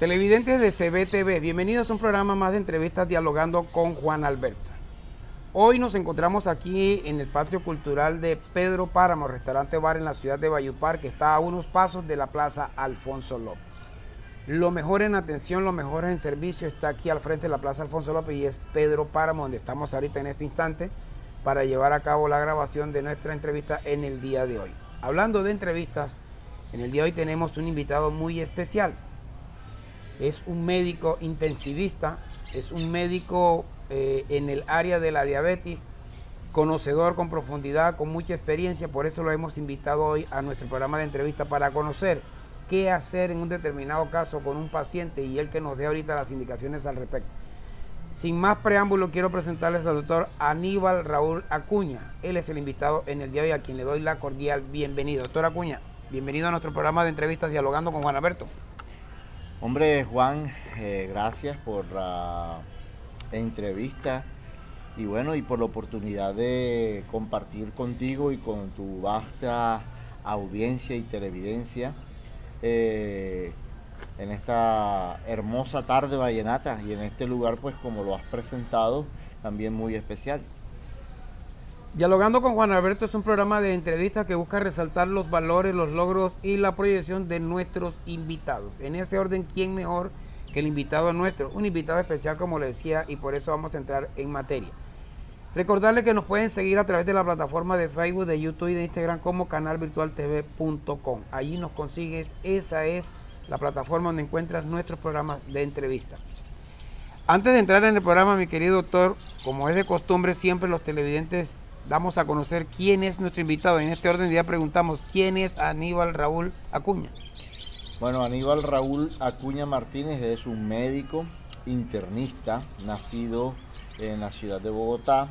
Televidentes de CBTV, bienvenidos a un programa más de entrevistas dialogando con Juan Alberto. Hoy nos encontramos aquí en el patio cultural de Pedro Páramo, restaurante bar en la ciudad de Valledupar, que está a unos pasos de la plaza Alfonso López. Lo mejor en atención, lo mejor en servicio está aquí al frente de la plaza Alfonso López y es Pedro Páramo, donde estamos ahorita en este instante para llevar a cabo la grabación de nuestra entrevista en el día de hoy. Hablando de entrevistas, en el día de hoy tenemos un invitado muy especial. Es un médico intensivista, es un médico en el área de la diabetes, conocedor con profundidad, con mucha experiencia, por eso lo hemos invitado hoy a nuestro programa de entrevista para conocer qué hacer en un determinado caso con un paciente y él que nos dé ahorita las indicaciones al respecto. Sin más preámbulo, quiero presentarles al doctor Aníbal Raúl Acuña. Él es el invitado en el día de hoy a quien le doy la cordial bienvenida. Doctor Acuña, bienvenido a nuestro programa de entrevistas dialogando con Juan Alberto. Hombre, Juan, gracias por la entrevista y bueno, y por la oportunidad de compartir contigo y con tu vasta audiencia y televidencia en esta hermosa tarde vallenata y en este lugar, pues como lo has presentado, también muy especial. Dialogando con Juan Alberto es un programa de entrevistas que busca resaltar los valores, los logros y la proyección de nuestros invitados. En ese orden, ¿quién mejor que el invitado nuestro? Un invitado especial, como le decía, y por eso vamos a entrar en materia. Recordarles que nos pueden seguir a través de la plataforma de Facebook, de YouTube y de Instagram como canalvirtualtv.com. Allí nos consigues, esa es la plataforma donde encuentras nuestros programas de entrevista. Antes de entrar en el programa, mi querido doctor, como es de costumbre, siempre los televidentes damos a conocer quién es nuestro invitado. En este orden ya preguntamos, ¿quién es Aníbal Raúl Acuña? Bueno, Aníbal Raúl Acuña Martínez es un médico internista, nacido en la ciudad de Bogotá,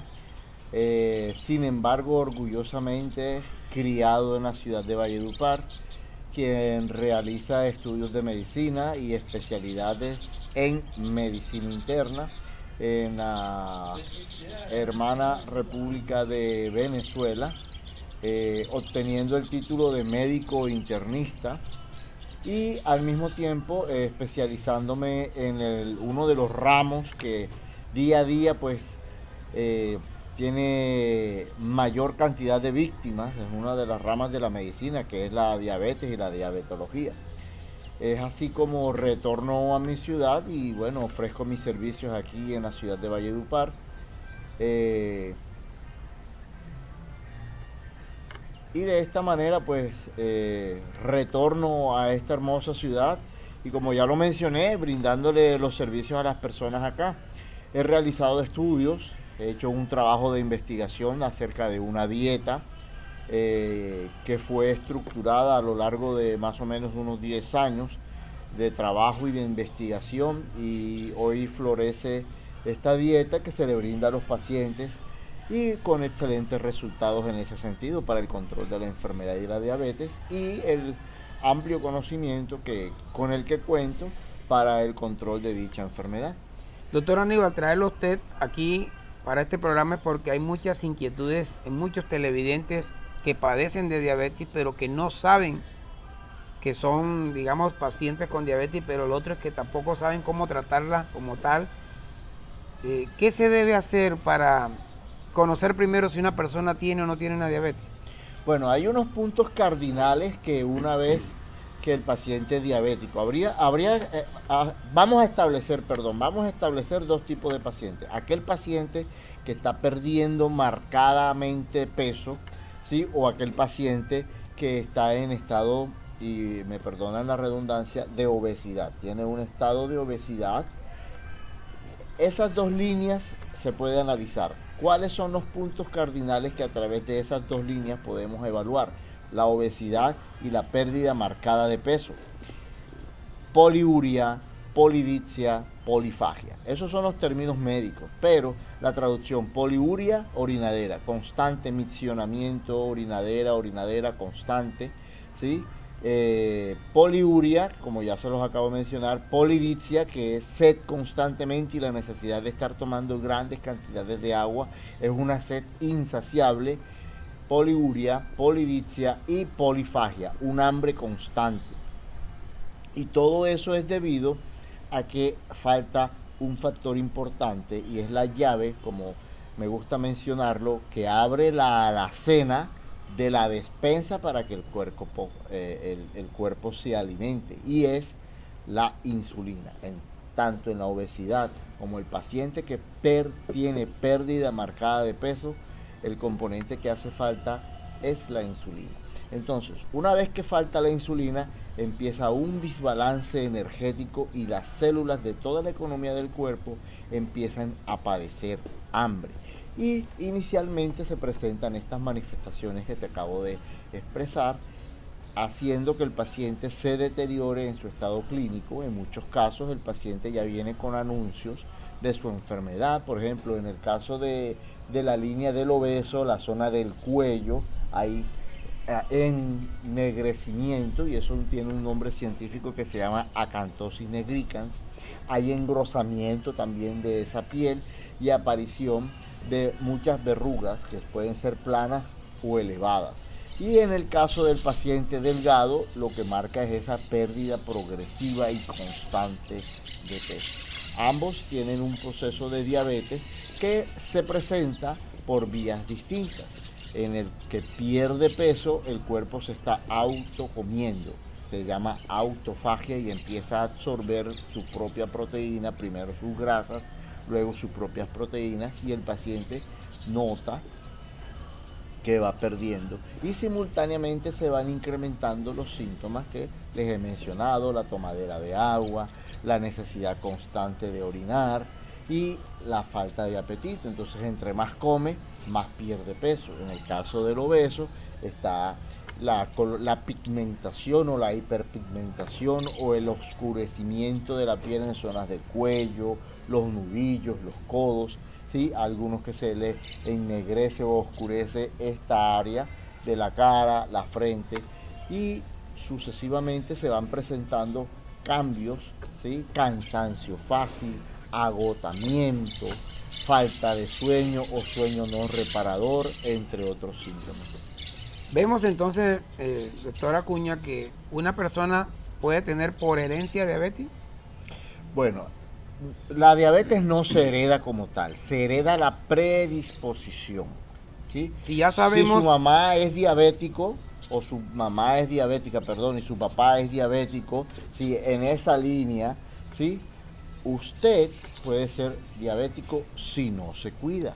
sin embargo, orgullosamente criado en la ciudad de Valledupar, quien realiza estudios de medicina y especialidades en medicina interna en la hermana República de Venezuela, obteniendo el título de médico internista y al mismo tiempo especializándome en uno de los ramos que día a día pues tiene mayor cantidad de víctimas, es una de las ramas de la medicina que es la diabetes y la diabetología. Es así como retorno a mi ciudad y bueno, ofrezco mis servicios aquí en la ciudad de Valledupar. Y de esta manera pues retorno a esta hermosa ciudad y como ya lo mencioné, brindándole los servicios a las personas acá. He realizado estudios, he hecho un trabajo de investigación acerca de una dieta que fue estructurada a lo largo de más o menos unos 10 años de trabajo y de investigación y hoy florece esta dieta que se le brinda a los pacientes y con excelentes resultados en ese sentido para el control de la enfermedad y la diabetes y el amplio conocimiento con el que cuento para el control de dicha enfermedad. Doctor Aníbal, traerlo a usted aquí para este programa es porque hay muchas inquietudes en muchos televidentes que padecen de diabetes, pero que no saben que son, digamos, pacientes con diabetes, pero lo otro es que tampoco saben cómo tratarla como tal. ¿Qué se debe hacer para conocer primero si una persona tiene o no tiene una diabetes? Bueno, hay unos puntos cardinales que una vez que el paciente es diabético, vamos a establecer dos tipos de pacientes. Aquel paciente que está perdiendo marcadamente peso, ¿sí? O aquel paciente que está en estado, y me perdonan la redundancia, de obesidad. Tiene un estado de obesidad. Esas dos líneas se puede analizar. ¿Cuáles son los puntos cardinales que a través de esas dos líneas podemos evaluar? La obesidad y la pérdida marcada de peso. Poliuria, polidipsia, polifagia. Esos son los términos médicos, pero la traducción poliuria, orinadera, constante miccionamiento, orinadera constante, ¿sí? Poliuria, como ya se los acabo de mencionar, polidipsia, que es sed constantemente y la necesidad de estar tomando grandes cantidades de agua, es una sed insaciable. Poliuria, polidipsia y polifagia, un hambre constante. Y todo eso es debido a que falta un factor importante y es la llave, como me gusta mencionarlo, que abre la alacena de la despensa para que el cuerpo se alimente, y es la insulina. Tanto en la obesidad como el paciente que tiene pérdida marcada de peso, el componente que hace falta es la insulina. Entonces, una vez que falta la insulina, empieza un desbalance energético y las células de toda la economía del cuerpo empiezan a padecer hambre. Y inicialmente se presentan estas manifestaciones que te acabo de expresar, haciendo que el paciente se deteriore en su estado clínico. En muchos casos el paciente ya viene con anuncios de su enfermedad. Por ejemplo, en el caso de la línea del obeso, la zona del cuello, hay ennegrecimiento, y eso tiene un nombre científico que se llama acantosis nigricans. Hay engrosamiento también de esa piel y aparición de muchas verrugas que pueden ser planas o elevadas. Y en el caso del paciente delgado, lo que marca es esa pérdida progresiva y constante de peso. Ambos tienen un proceso de diabetes que se presenta por vías distintas. En el que pierde peso, el cuerpo se está autocomiendo, se llama autofagia, y empieza a absorber su propia proteína, primero sus grasas, luego sus propias proteínas, y el paciente nota que va perdiendo, y simultáneamente se van incrementando los síntomas que les he mencionado: la tomadera de agua, la necesidad constante de orinar y la falta de apetito. Entonces, entre más come, más pierde peso. En el caso del obeso está la pigmentación o la hiperpigmentación o el oscurecimiento de la piel en zonas del cuello, los nudillos, los codos, ¿sí? Algunos que se les ennegrece o oscurece esta área de la cara, la frente, y sucesivamente se van presentando cambios, ¿sí? Cansancio fácil, agotamiento, falta de sueño o sueño no reparador, entre otros síntomas. Vemos entonces, doctora Acuña, que una persona puede tener por herencia diabetes. Bueno, la diabetes no se hereda como tal, se hereda la predisposición, ¿sí? Si ya sabemos... Si su mamá es diabético, o su mamá es diabética, perdón, y su papá es diabético, ¿sí? En esa línea, ¿sí? Usted puede ser diabético si no se cuida.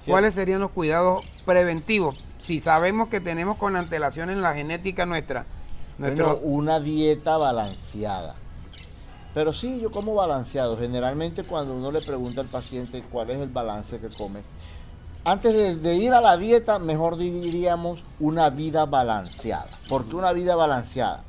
¿Cierto? ¿Cuáles serían los cuidados preventivos? Si sabemos que tenemos con antelación en la genética nuestra. Bueno, una dieta balanceada. Pero sí, yo como balanceado. Generalmente cuando uno le pregunta al paciente cuál es el balance que come, antes de ir a la dieta, mejor diríamos una vida balanceada. ¿Por qué una vida balanceada?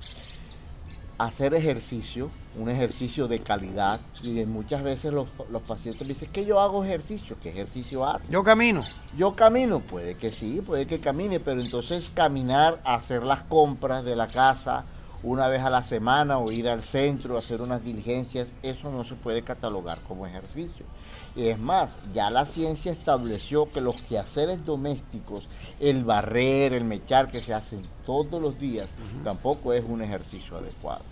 Hacer ejercicio, un ejercicio de calidad, y muchas veces los pacientes me dicen que yo hago ejercicio. ¿Qué ejercicio hace? Yo camino. Yo camino, puede que sí, puede que camine, pero entonces caminar, hacer las compras de la casa una vez a la semana o ir al centro, hacer unas diligencias, eso no se puede catalogar como ejercicio. Y es más, ya la ciencia estableció que los quehaceres domésticos, el barrer, el mechar que se hacen todos los días, tampoco es un ejercicio adecuado,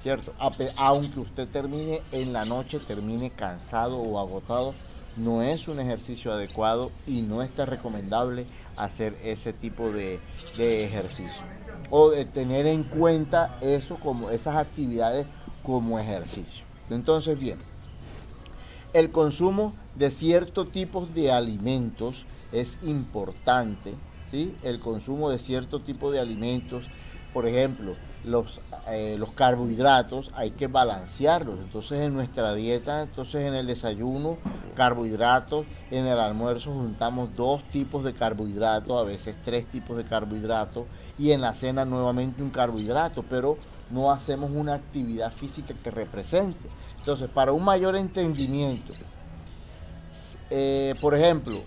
¿cierto? Aunque usted termine en la noche, termine cansado o agotado, no es un ejercicio adecuado y no está recomendable hacer ese tipo de ejercicio, o de tener en cuenta eso, como esas actividades como ejercicio. Entonces, bien, el consumo de ciertos tipos de alimentos es importante, ¿sí? El consumo de cierto tipo de alimentos, por ejemplo, los carbohidratos, hay que balancearlos. Entonces, en nuestra dieta, entonces en el desayuno, carbohidratos, en el almuerzo juntamos 2 tipos de carbohidratos, a veces 3 tipos de carbohidratos, y en la cena nuevamente un carbohidrato, pero no hacemos una actividad física que represente. Entonces, para un mayor entendimiento, por ejemplo,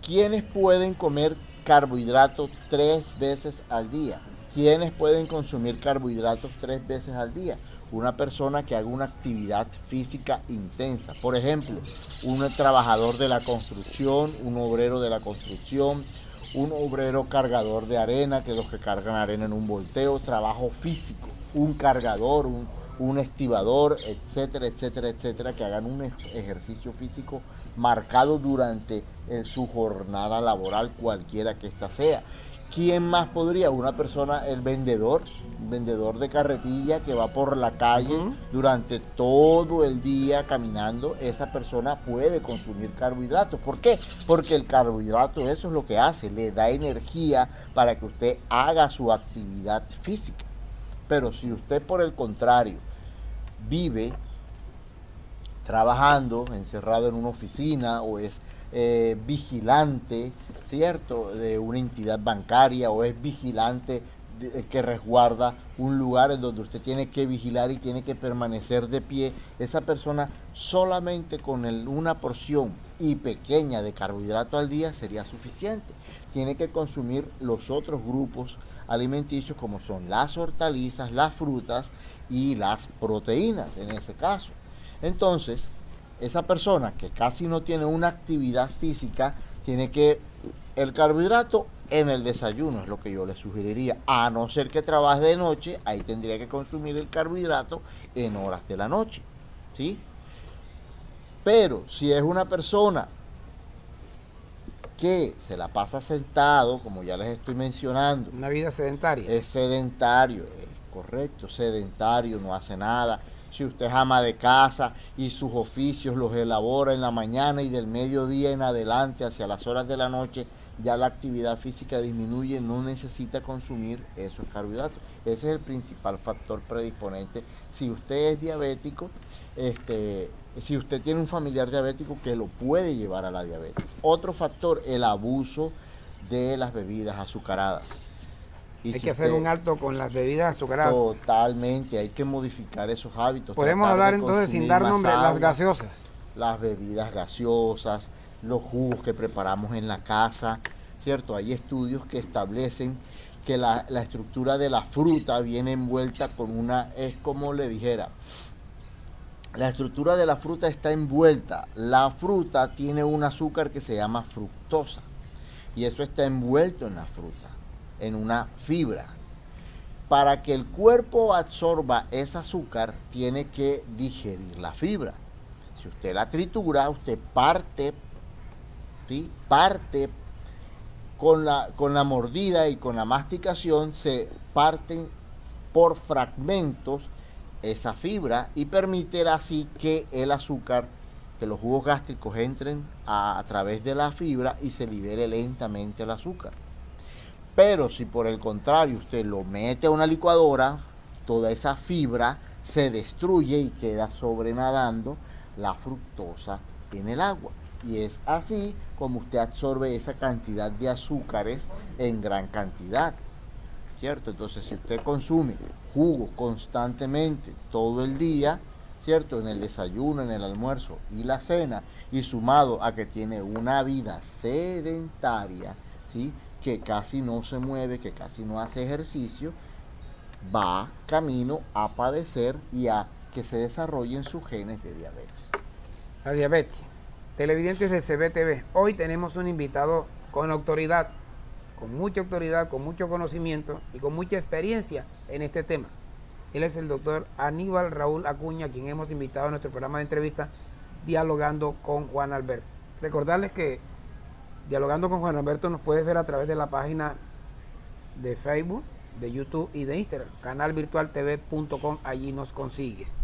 ¿quiénes pueden comer carbohidratos 3 veces al día? ¿Quiénes pueden consumir carbohidratos 3 veces al día? Una persona que haga una actividad física intensa. Por ejemplo, un trabajador de la construcción, un obrero de la construcción, un obrero cargador de arena, que es los que cargan arena en un volteo, trabajo físico, un cargador, un un estibador, etcétera, etcétera, etcétera, que hagan un ejercicio físico marcado durante su jornada laboral, cualquiera que ésta sea. ¿Quién más podría? Una persona, un vendedor de carretilla que va por la calle durante todo el día caminando, esa persona puede consumir carbohidratos. ¿Por qué? Porque el carbohidrato, eso es lo que hace, le da energía para que usted haga su actividad física. Pero si usted, por el contrario, vive trabajando, encerrado en una oficina o es vigilante, ¿cierto?, de una entidad bancaria o es vigilante que resguarda un lugar en donde usted tiene que vigilar y tiene que permanecer de pie, esa persona solamente con una porción y pequeña de carbohidrato al día sería suficiente. Tiene que consumir los otros grupos alimenticios como son las hortalizas, las frutas y las proteínas en ese caso. Entonces, esa persona que casi no tiene una actividad física, tiene que el carbohidrato en el desayuno es lo que yo le sugeriría, a no ser que trabaje de noche, ahí tendría que consumir el carbohidrato en horas de la noche, ¿sí? Pero si es una persona que se la pasa sentado, como ya les estoy mencionando, una vida sedentaria, es sedentario, es correcto, sedentario, no hace nada. Si usted es ama de casa y sus oficios los elabora en la mañana y del mediodía en adelante hacia las horas de la noche, ya la actividad física disminuye, no necesita consumir esos carbohidratos. Ese es el principal factor predisponente. Si usted es diabético, si usted tiene un familiar diabético que lo puede llevar a la diabetes. Otro factor, el abuso de las bebidas azucaradas. Hay que hacer un alto con las bebidas azucaradas. Totalmente, hay que modificar esos hábitos. Podemos hablar entonces, sin dar nombre, las gaseosas. Las bebidas gaseosas, los jugos que preparamos en la casa, ¿cierto? Hay estudios que establecen que la estructura de la fruta viene envuelta con es como le dijera, la estructura de la fruta está envuelta. La fruta tiene un azúcar que se llama fructosa y eso está envuelto en la fruta, en una fibra. Para que el cuerpo absorba ese azúcar, tiene que digerir la fibra. Si usted la tritura, usted parte, ¿sí? Parte con la mordida y con la masticación, se parten por fragmentos esa fibra y permite así que el azúcar, que los jugos gástricos entren a través de la fibra y se libere lentamente el azúcar. Pero si por el contrario usted lo mete a una licuadora, toda esa fibra se destruye y queda sobrenadando la fructosa en el agua. Y es así como usted absorbe esa cantidad de azúcares en gran cantidad, ¿cierto? Entonces, si usted consume jugo constantemente todo el día, ¿cierto?, en el desayuno, en el almuerzo y la cena, y sumado a que tiene una vida sedentaria, ¿sí?, que casi no se mueve, que casi no hace ejercicio, va camino a padecer y a que se desarrollen sus genes de diabetes. La diabetes. Televidentes de CBTV, hoy tenemos un invitado con autoridad, con mucha autoridad, con mucho conocimiento y con mucha experiencia en este tema. Él es el doctor Aníbal Raúl Acuña, quien hemos invitado a nuestro programa de entrevista Dialogando con Juan Alberto. Recordarles que Dialogando con Juan Alberto nos puedes ver a través de la página de Facebook, de YouTube y de Instagram, canalvirtualtv.com, allí nos consigues.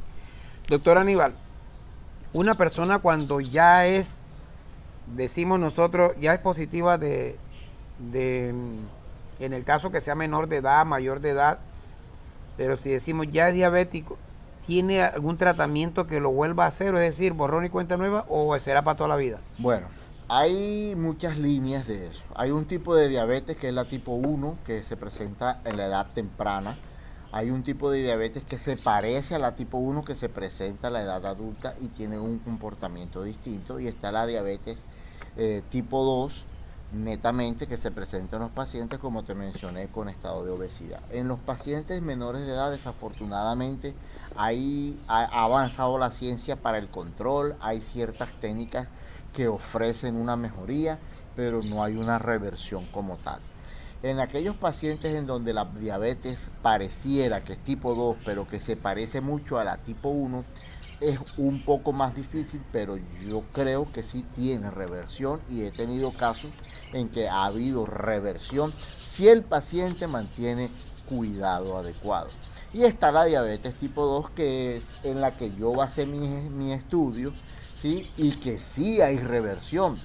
Doctor Aníbal, una persona cuando ya es, decimos nosotros, ya es positiva en el caso que sea menor de edad, mayor de edad, pero si decimos ya es diabético, ¿tiene algún tratamiento que lo vuelva a hacer, o es decir, borrón y cuenta nueva, o será para toda la vida? Bueno, hay muchas líneas de eso. Hay un tipo de diabetes que es la tipo 1, que se presenta en la edad temprana. Hay un tipo de diabetes que se parece a la tipo 1, que se presenta a la edad adulta y tiene un comportamiento distinto. Y está la diabetes tipo 2, netamente, que se presenta en los pacientes, como te mencioné, con estado de obesidad. En los pacientes menores de edad, desafortunadamente, ha avanzado la ciencia para el control. Hay ciertas técnicas que ofrecen una mejoría, pero no hay una reversión como tal. En aquellos pacientes en donde la diabetes pareciera que es tipo 2, pero que se parece mucho a la tipo 1, es un poco más difícil, pero yo creo que sí tiene reversión y he tenido casos en que ha habido reversión si el paciente mantiene cuidado adecuado. Y está la diabetes tipo 2, que es en la que yo basé mi estudio, ¿sí? Y que sí hay reversión.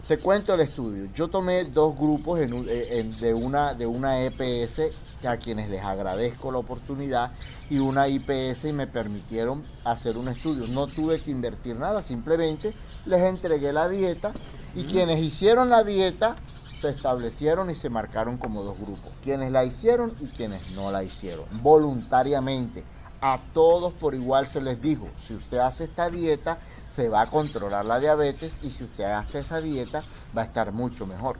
Te cuento el estudio. Yo tomé 2 grupos de una EPS, a quienes les agradezco la oportunidad, y una IPS, y me permitieron hacer un estudio. No tuve que invertir nada, simplemente les entregué la dieta, y quienes hicieron la dieta se establecieron y se marcaron como 2 grupos. Quienes la hicieron y quienes no la hicieron. Voluntariamente. A todos por igual se les dijo, si usted hace esta dieta, se va a controlar la diabetes, y si usted hace esa dieta va a estar mucho mejor.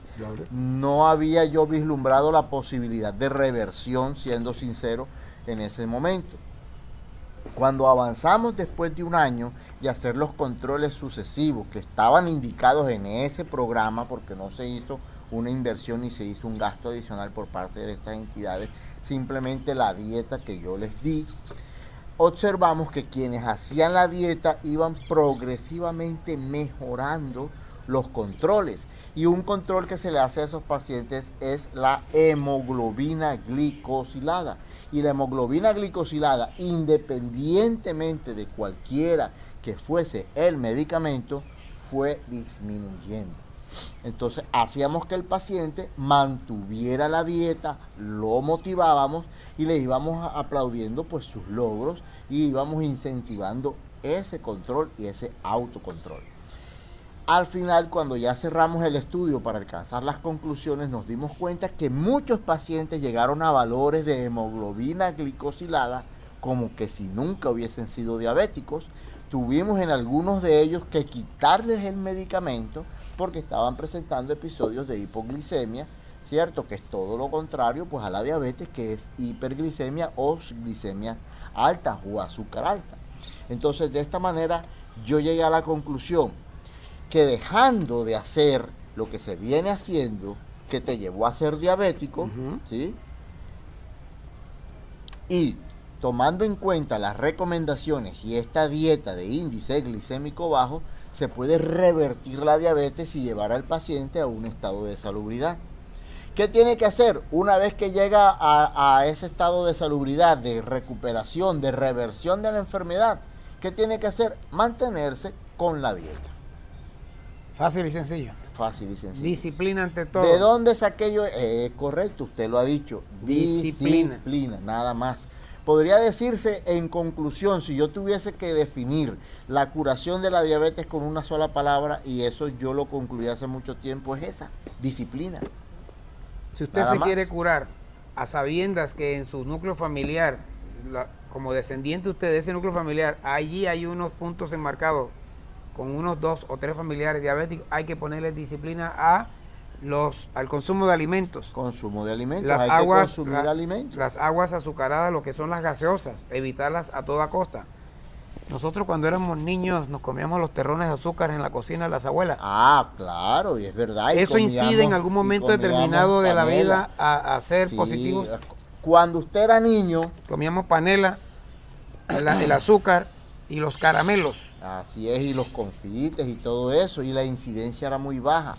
No había yo vislumbrado la posibilidad de reversión, siendo sincero, en ese momento. Cuando avanzamos después de un año y hacer los controles sucesivos que estaban indicados en ese programa, porque no se hizo una inversión ni se hizo un gasto adicional por parte de estas entidades, simplemente la dieta que yo les di, observamos que quienes hacían la dieta iban progresivamente mejorando los controles. Y un control que se le hace a esos pacientes es la hemoglobina glicosilada. Y la hemoglobina glicosilada, independientemente de cualquiera que fuese el medicamento, fue disminuyendo. Entonces hacíamos que el paciente mantuviera la dieta, lo motivábamos y le íbamos aplaudiendo pues sus logros, y íbamos incentivando ese control y ese autocontrol. Al final, cuando ya cerramos el estudio para alcanzar las conclusiones, nos dimos cuenta que muchos pacientes llegaron a valores de hemoglobina glicosilada como que si nunca hubiesen sido diabéticos. Tuvimos en algunos de ellos que quitarles el medicamento porque estaban presentando episodios de hipoglicemia, ¿cierto? Que es todo lo contrario pues a la diabetes, que es hiperglicemia o glicemia alta o azúcar alta. Entonces, de esta manera yo llegué a la conclusión que dejando de hacer lo que se viene haciendo, que te llevó a ser diabético, ¿sí? Y tomando en cuenta las recomendaciones y esta dieta de índice glicémico bajo, se puede revertir la diabetes y llevar al paciente a un estado de salubridad. ¿Qué tiene que hacer? Una vez que llega a ese estado de salubridad, de recuperación, de reversión de la enfermedad, ¿qué tiene que hacer? Mantenerse con la dieta. Fácil y sencillo. Fácil y sencillo. Disciplina ante todo. ¿De dónde saqué yo? Correcto, usted lo ha dicho. Disciplina. Disciplina, nada más. Podría decirse en conclusión, si yo tuviese que definir la curación de la diabetes con una sola palabra, y eso yo lo concluí hace mucho tiempo, es esa, disciplina. Si usted se quiere curar a sabiendas que en su núcleo familiar, como descendiente usted de ese núcleo familiar, allí hay unos puntos enmarcados con unos 2 o 3 familiares diabéticos, hay que ponerle disciplina al consumo de alimentos. Consumo de alimentos, las hay aguas, que consumir alimentos. Las aguas azucaradas, lo que son las gaseosas, evitarlas a toda costa. Nosotros cuando éramos niños nos comíamos los terrones de azúcar en la cocina de las abuelas. Ah, claro, y es verdad. Eso incide en algún momento determinado de la vida a ser positivos. Cuando usted era niño, comíamos panela, el azúcar y los caramelos. Así es, y los confites y todo eso, y la incidencia era muy baja.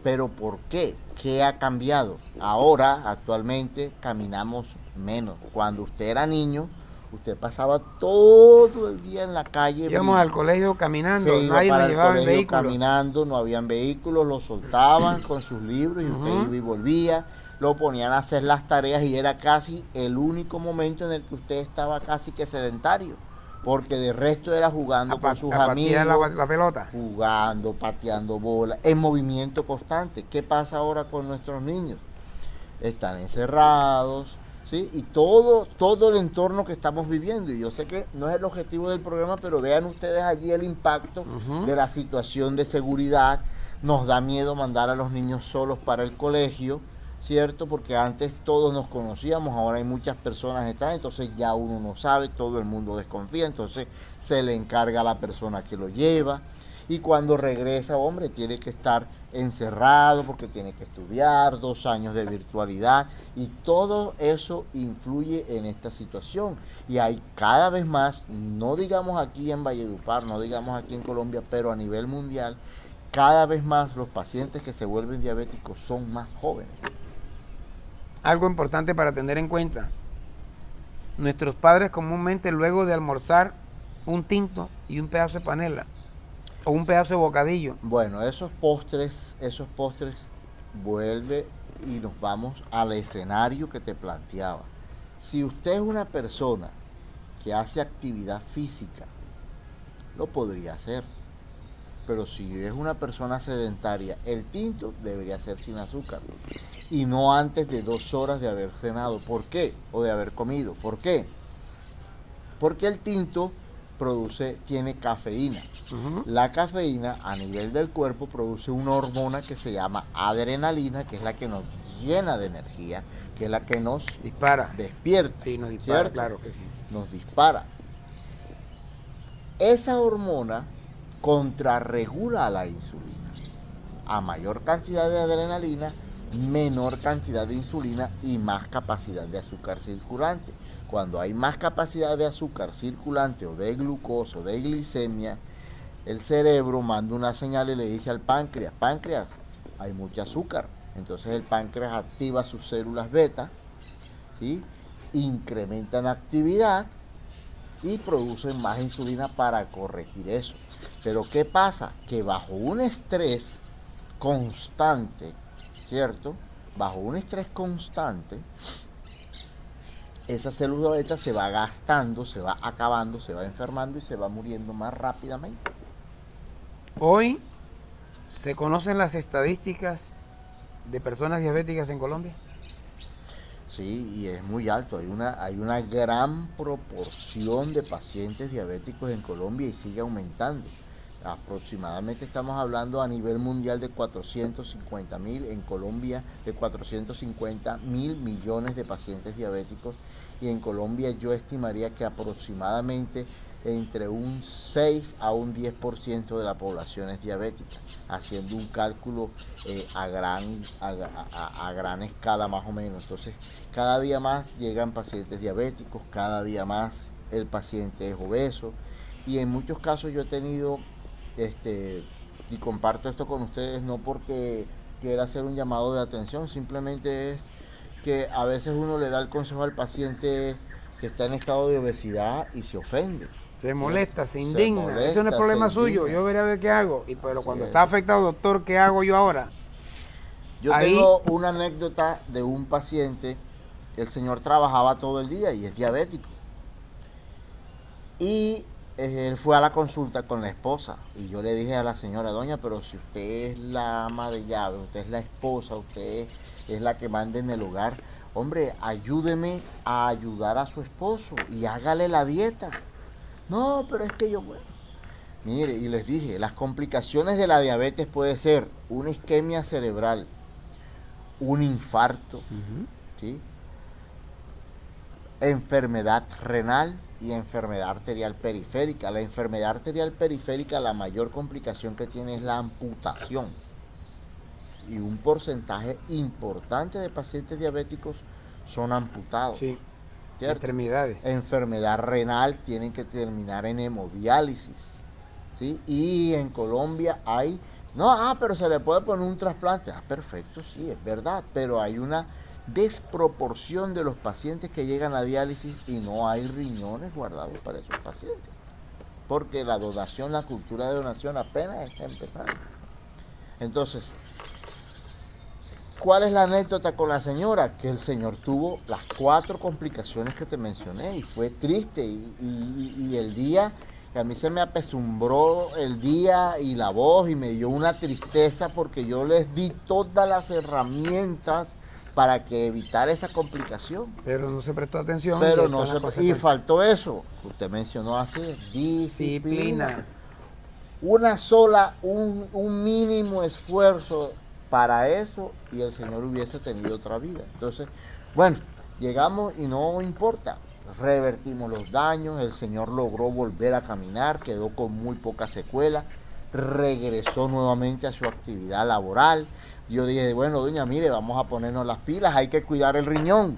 ¿Pero por qué? ¿Qué ha cambiado? Ahora, actualmente, caminamos menos. Cuando usted era niño, usted pasaba todo el día en la calle. Íbamos al colegio caminando, nadie nos llevaba en vehículo. Caminando, no habían vehículos, lo soltaban con sus libros y usted iba y volvía. Lo ponían a hacer las tareas y era casi el único momento en el que usted estaba casi que sedentario. Porque de resto era jugando con sus amigos, la pelota, jugando, pateando bola, en movimiento constante. ¿Qué pasa ahora con nuestros niños? Están encerrados, ¿sí? Y todo el entorno que estamos viviendo. Y yo sé que no es el objetivo del programa, pero vean ustedes allí el impacto de la situación de seguridad. Nos da miedo mandar a los niños solos para el colegio, ¿cierto? Porque antes todos nos conocíamos, ahora hay muchas personas extrañas, entonces ya uno no sabe, todo el mundo desconfía, entonces se le encarga a la persona que lo lleva, y cuando regresa, hombre, tiene que estar encerrado porque tiene que estudiar, 2 años de virtualidad, y todo eso influye en esta situación. Y hay cada vez más, no digamos aquí en Valledupar, no digamos aquí en Colombia, pero a nivel mundial, cada vez más los pacientes que se vuelven diabéticos son más jóvenes. Algo importante para tener en cuenta. Nuestros padres comúnmente luego de almorzar un tinto y un pedazo de panela o un pedazo de bocadillo. Bueno, esos postres, vuelve y nos vamos al escenario que te planteaba. Si usted es una persona que hace actividad física, lo podría hacer. Pero si es una persona sedentaria, el tinto debería ser sin azúcar. Y no antes de 2 horas de haber cenado. ¿Por qué? O de haber comido. ¿Por qué? Porque el tinto tiene cafeína. La cafeína a nivel del cuerpo produce una hormona que se llama adrenalina, que es la que nos llena de energía, que es la que nos dispara, despierta. Sí, nos dispara, ¿cierto? claro que sí. Nos dispara. Esa hormona contrarregula a la insulina. A mayor cantidad de adrenalina, menor cantidad de insulina y más capacidad de azúcar circulante. Cuando hay más capacidad de azúcar circulante o de glucosa o de glicemia, el cerebro manda una señal y le dice al páncreas, páncreas, hay mucho azúcar. Entonces el páncreas activa sus células beta, ¿sí? Incrementan actividad y producen más insulina para corregir eso. Pero ¿qué pasa? Que bajo un estrés constante, ¿cierto? Bajo un estrés constante, esa célula beta se va gastando, se va acabando, se va enfermando y se va muriendo más rápidamente. Hoy se conocen las estadísticas de personas diabéticas en Colombia. Sí, y es muy alto. Hay una gran proporción de pacientes diabéticos en Colombia y sigue aumentando. Aproximadamente estamos hablando a nivel mundial de 450.000, en Colombia de 450.000 millones de pacientes diabéticos, y en Colombia yo estimaría que aproximadamente entre un 6 a un 10% de la población es diabética, haciendo un cálculo a gran escala más o menos. Entonces, cada día más llegan pacientes diabéticos, cada día más el paciente es obeso, y en muchos casos yo he tenido, y comparto esto con ustedes no porque quiera hacer un llamado de atención, simplemente es que a veces uno le da el consejo al paciente que está en estado de obesidad y se ofende. Se molesta, se indigna. Eso no es problema suyo, yo veré a ver qué hago. Pero cuando está afectado, doctor, ¿qué hago yo ahora? Yo tengo una anécdota de un paciente. El señor trabajaba todo el día y es diabético. Y él fue a la consulta con la esposa. Y yo le dije a la señora, doña, pero si usted es la ama de llave, usted es la esposa, usted es la que manda en el hogar, hombre, ayúdeme a ayudar a su esposo y hágale la dieta. No, pero es que yo, bueno. Mire, y les dije, las complicaciones de la diabetes puede ser una isquemia cerebral, un infarto, ¿sí? Enfermedad renal y enfermedad arterial periférica. La enfermedad arterial periférica, la mayor complicación que tiene es la amputación. Y un porcentaje importante de pacientes diabéticos son amputados. Sí. ¿Cierto? Extremidades. Enfermedad renal, tienen que terminar en hemodiálisis, ¿sí? Y en Colombia hay, pero se le puede poner un trasplante. Perfecto, sí, es verdad, pero hay una desproporción de los pacientes que llegan a diálisis y no hay riñones guardados para esos pacientes, porque la donación, la cultura de donación apenas está empezando. Entonces, ¿cuál es la anécdota con la señora? Que el señor tuvo las 4 complicaciones que te mencioné y fue triste, y el día que a mí se me apesumbró el día y la voz y me dio una tristeza porque yo les di todas las herramientas para que evitar esa complicación. Pero no se prestó atención. Y faltó eso, usted mencionó así, disciplina. Un mínimo esfuerzo para eso y el señor hubiese tenido otra vida. Entonces, bueno, llegamos y no importa, revertimos los daños, el señor logró volver a caminar, quedó con muy poca secuela, regresó nuevamente a su actividad laboral. Yo dije, bueno, doña, mire, vamos a ponernos las pilas, hay que cuidar el riñón.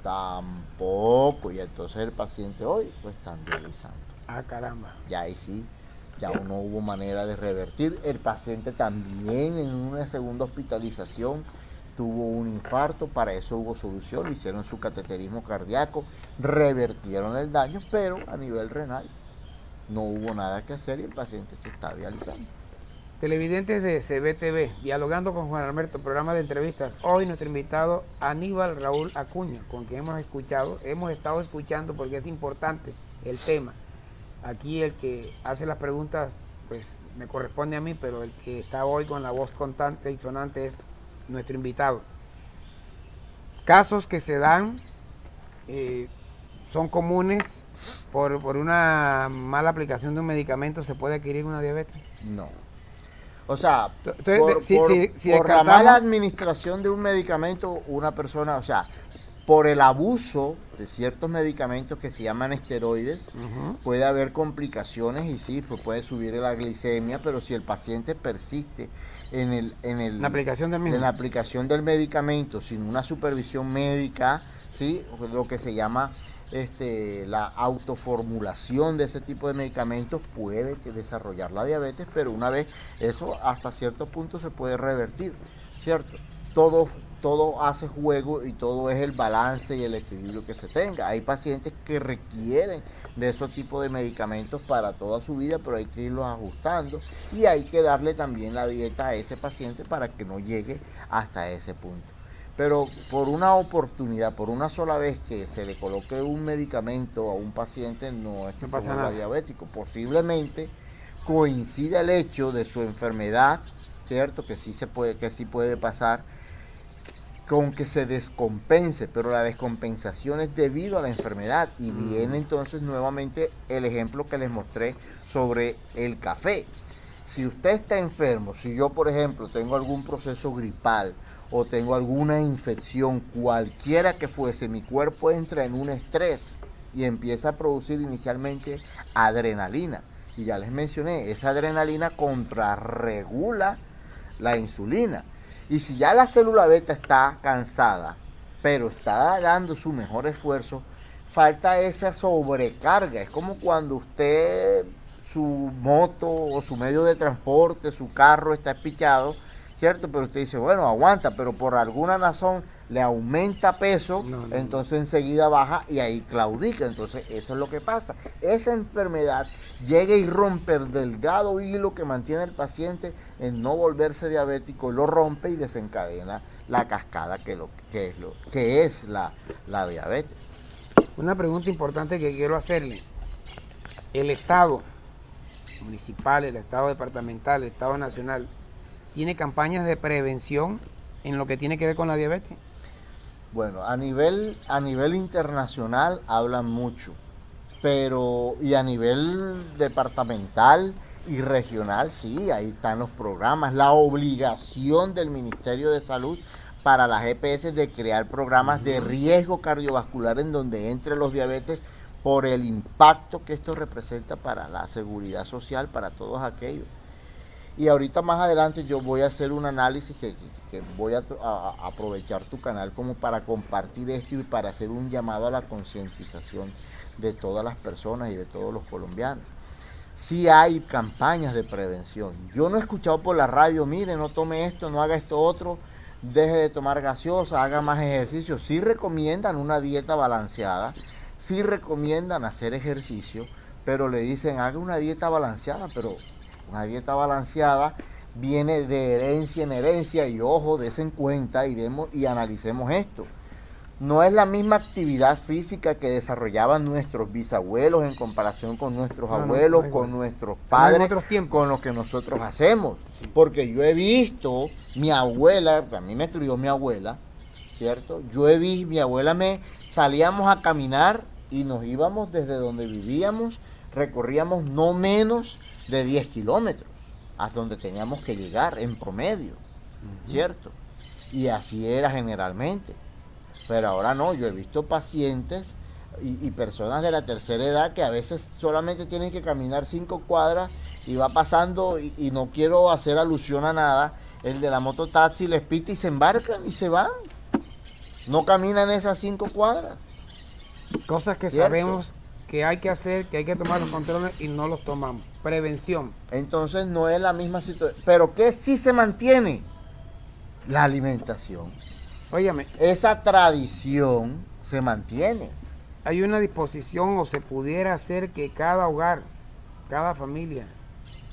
Tampoco, y entonces el paciente hoy pues está dializando. Ah, caramba. Ya ahí sí, ya no hubo manera de revertir. El paciente también en una segunda hospitalización tuvo un infarto, para eso hubo solución, hicieron su cateterismo cardíaco, revertieron el daño, pero a nivel renal no hubo nada que hacer y el paciente se está dializando. Televidentes de CBTV, dialogando con Juan Alberto, programa de entrevistas. Hoy nuestro invitado Aníbal Raúl Acuña, con quien hemos estado escuchando porque es importante el tema. Aquí el que hace las preguntas, pues me corresponde a mí, pero el que está hoy con la voz constante y sonante es nuestro invitado. Casos que se dan son comunes por una mala aplicación de un medicamento, ¿se puede adquirir una diabetes? No. O sea, Entonces, por la mala administración de un medicamento, una persona, o sea, por el abuso de ciertos medicamentos que se llaman esteroides, puede haber complicaciones y sí, pues puede subir la glicemia, pero si el paciente persiste en la aplicación del mismo, en la aplicación del medicamento sin una supervisión médica, sí, lo que se llama la autoformulación de ese tipo de medicamentos, puede desarrollar la diabetes, pero una vez eso hasta cierto punto se puede revertir, ¿cierto? Todo hace juego y todo es el balance y el equilibrio que se tenga. Hay pacientes que requieren de esos tipos de medicamentos para toda su vida, pero hay que irlos ajustando y hay que darle también la dieta a ese paciente para que no llegue hasta ese punto. Pero por una oportunidad, por una sola vez que se le coloque un medicamento a un paciente, no es que se vuelva diabético. Posiblemente coincida el hecho de su enfermedad, ¿cierto? Que sí puede pasar, con que se descompense, pero la descompensación es debido a la enfermedad. Y viene entonces nuevamente el ejemplo que les mostré sobre el café. Si usted está enfermo, si yo por ejemplo tengo algún proceso gripal o tengo alguna infección, cualquiera que fuese, mi cuerpo entra en un estrés y empieza a producir inicialmente adrenalina. Y ya les mencioné, esa adrenalina contrarregula la insulina. Y si ya la célula beta está cansada, pero está dando su mejor esfuerzo, falta esa sobrecarga. Es como cuando usted, su moto o su medio de transporte, su carro está espichado, ¿cierto? Pero usted dice, bueno, aguanta, pero por alguna razón le aumenta peso, entonces enseguida baja y ahí claudica. Entonces eso es lo que pasa. Esa enfermedad llega y rompe el delgado hilo que mantiene al paciente en no volverse diabético, lo rompe y desencadena la cascada que es la diabetes. Una pregunta importante que quiero hacerle. El Estado municipal, el Estado departamental, el Estado nacional, ¿tiene campañas de prevención en lo que tiene que ver con la diabetes? Bueno, a nivel internacional hablan mucho, pero y a nivel departamental y regional, sí, ahí están los programas, la obligación del Ministerio de Salud para las EPS de crear programas de riesgo cardiovascular en donde entre los diabetes por el impacto que esto representa para la seguridad social, para todos aquellos. Y ahorita más adelante yo voy a hacer un análisis que voy a aprovechar tu canal como para compartir esto y para hacer un llamado a la concientización de todas las personas y de todos los colombianos. Sí hay campañas de prevención. Yo no he escuchado por la radio, mire, no tome esto, no haga esto otro, deje de tomar gaseosa, haga más ejercicio. Sí recomiendan una dieta balanceada, sí recomiendan hacer ejercicio, pero le dicen haga una dieta balanceada, pero una dieta balanceada viene de herencia en herencia y ojo, desen cuenta y analicemos esto. No es la misma actividad física que desarrollaban nuestros bisabuelos en comparación con nuestros abuelos, con nuestros padres, con lo que nosotros hacemos. Sí. Porque yo he visto, mi abuela, a mí me crió mi abuela, ¿cierto? Mi abuela salíamos a caminar y nos íbamos desde donde vivíamos, recorríamos no menos de 10 kilómetros, hasta donde teníamos que llegar en promedio, ¿cierto? Y así era generalmente. Pero ahora no, yo he visto pacientes y personas de la tercera edad que a veces solamente tienen que caminar 5 cuadras y va pasando y no quiero hacer alusión a nada, el de la mototaxi les pita y se embarcan y se van. No caminan esas 5 cuadras. Cosas que ¿Cierto? sabemos que hay que hacer, que hay que tomar los controles y no los tomamos. Prevención. Entonces no es la misma situación. Pero ¿qué sí se mantiene? La alimentación. Óyame, Esa tradición se mantiene. hay una disposición o se pudiera hacer que cada hogar, cada familia,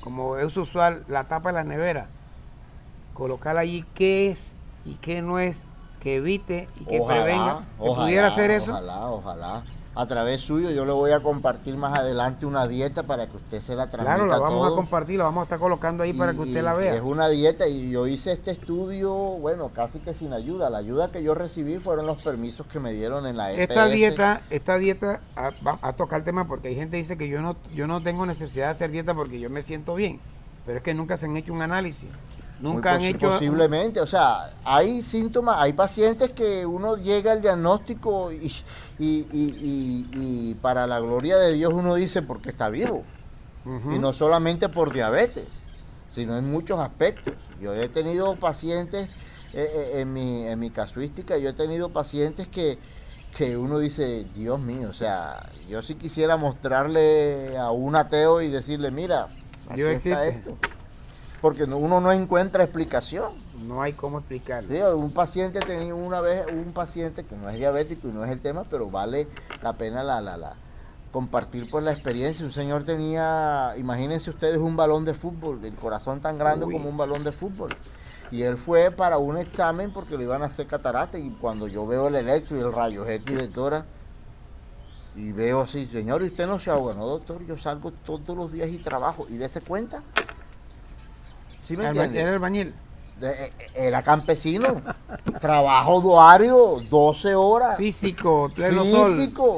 como es usual, la tapa de la nevera, colocar allí qué es y qué no es, que evite y que prevenga. ¿Se pudiera hacer eso? Ojalá. A través suyo yo le voy a compartir más adelante una dieta para que usted se la transmita. Claro, la vamos todo. a compartir, la vamos a estar colocando ahí para que usted la Es vea. una dieta y yo hice este estudio, bueno, casi que sin ayuda. La ayuda que yo recibí fueron los permisos que me dieron en la EPS. Esta dieta, va a tocar el tema porque hay gente que dice que yo no tengo necesidad de hacer dieta porque yo me siento bien, pero es que nunca se han hecho un análisis. Nunca han hecho... Posiblemente, o sea, hay síntomas, hay pacientes que uno llega al diagnóstico y para la gloria de Dios uno dice porque está vivo. Ujú. Y no solamente por diabetes, sino en muchos aspectos. Yo he tenido pacientes, en mi casuística, yo he tenido pacientes que uno dice, Dios mío, o sea, yo sí quisiera mostrarle a un ateo y decirle, mira, aquí Dios está existe. esto. Porque uno no encuentra explicación. No hay cómo explicarlo. Sí, un paciente tenía una vez, un paciente que no es diabético y no es el tema, pero vale la pena compartir pues la experiencia. Un señor tenía, imagínense ustedes, un balón de fútbol, el corazón tan grande Uy. como un balón de fútbol. Y él fue para un examen porque le iban a hacer catarata y cuando yo veo el electro y el rayo X de tora y veo así, señor, ¿y usted no se ahoga? No, doctor, yo salgo todos los días y trabajo. ¿Y dése cuenta? ¿Sí me entiende? Era el bañil. Era campesino, trabajo diario, 12 horas, Físico, pleno sol. físico.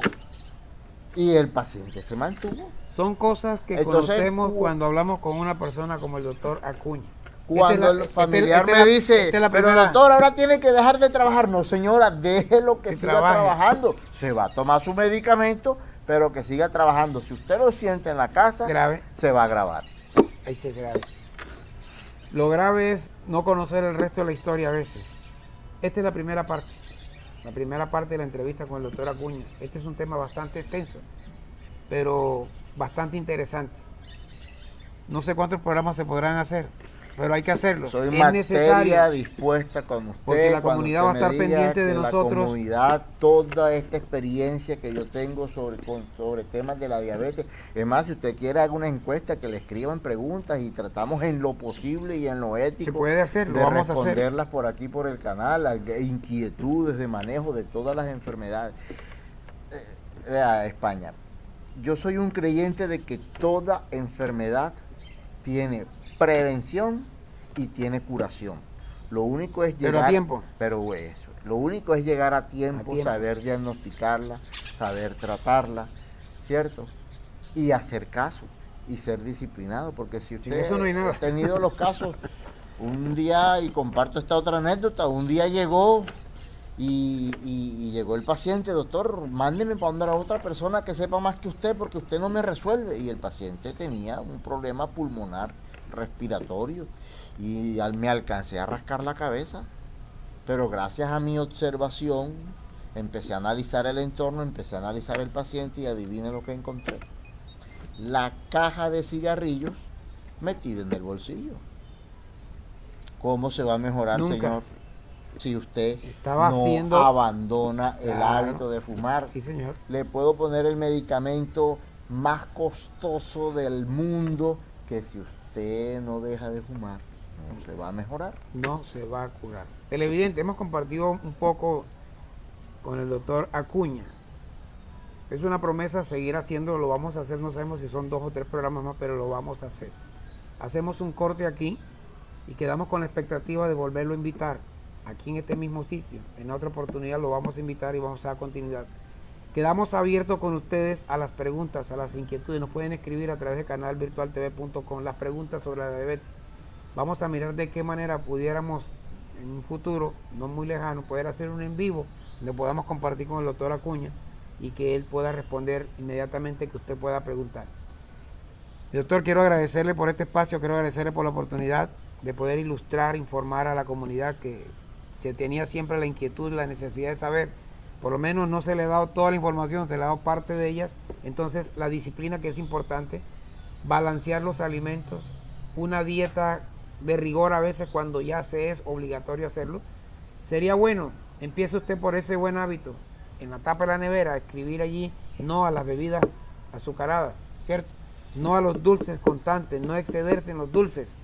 Y el paciente se mantuvo. Son cosas que Entonces, conocemos cuando hablamos con una persona como el doctor Acuña. Cuando el familiar me dice, pero primera- doctor, ahora tiene que dejar de trabajar. No, señora, déjelo que Que siga trabaje. trabajando. Se va a tomar su medicamento, pero que siga trabajando. Si usted lo siente en la casa, Grave, se va a grabar. ahí se grave. Lo grave es no conocer el resto de la historia a veces. Esta es la primera parte de la entrevista con el doctor Acuña. Este es un tema bastante extenso, pero bastante interesante. No sé cuántos programas se podrán hacer, pero hay que hacerlo. Soy Es materia necesario. dispuesta con usted. Porque la cuando comunidad usted va a estar me diga pendiente de que nosotros. La comunidad, toda esta experiencia que yo tengo sobre temas de la diabetes. Es más, si usted quiere haga una encuesta, que le escriban preguntas y tratamos en lo posible y en lo ético Se puede hacer, lo de vamos a hacer. responderlas por aquí, por el canal, las inquietudes de manejo de todas las enfermedades. Vea, España, yo soy un creyente de que toda enfermedad tiene prevención y tiene curación. Lo único es llegar... Pero a tiempo. Pero eso. Lo único es llegar a tiempo, A tiempo. saber diagnosticarla, saber tratarla, ¿cierto? Y hacer caso y ser disciplinado, porque si usted eso no hay nada. ha tenido los casos, un día, y comparto esta otra anécdota, un día llegó y llegó el paciente, doctor, mándeme para donde a otra persona que sepa más que usted porque usted no me resuelve. Y el paciente tenía un problema pulmonar respiratorio y me alcancé a rascar la cabeza. Pero gracias a mi observación empecé a analizar el entorno, empecé a analizar el paciente y adivine lo que encontré. La caja de cigarrillos metida en el bolsillo. ¿Cómo se va a mejorar, Nunca. señor? Si usted Estaba no haciendo- abandona el Claro. hábito de fumar. Sí, señor. Le puedo poner el medicamento más costoso del mundo, que si usted no deja de fumar, no se va a mejorar. No se va a curar. Televidente, hemos compartido un poco con el doctor Acuña. Es una promesa seguir haciendo, lo vamos a hacer, no sabemos si son 2 o 3 programas más, pero lo vamos a hacer. Hacemos un corte aquí y quedamos con la expectativa de volverlo a invitar aquí en este mismo sitio. En otra oportunidad lo vamos a invitar y vamos a dar continuidad. Quedamos abiertos con ustedes a las preguntas, a las inquietudes. Nos pueden escribir a través de canalvirtualtv.com las preguntas sobre la diabetes. Vamos a mirar de qué manera pudiéramos en un futuro, no muy lejano, poder hacer un en vivo donde podamos compartir con el doctor Acuña y que él pueda responder inmediatamente que usted pueda preguntar. Doctor, quiero agradecerle por este espacio, quiero agradecerle por la oportunidad de poder ilustrar, informar a la comunidad que se tenía siempre la inquietud, la necesidad de saber. Por lo menos no se le ha dado toda la información, se le ha dado parte de ellas. Entonces, la disciplina, que es importante, balancear los alimentos, una dieta de rigor a veces cuando ya se es obligatorio hacerlo. Sería bueno, empiece usted por ese buen hábito, en la tapa de la nevera, escribir allí no a las bebidas azucaradas, ¿cierto? No a los dulces constantes, no excederse en los dulces.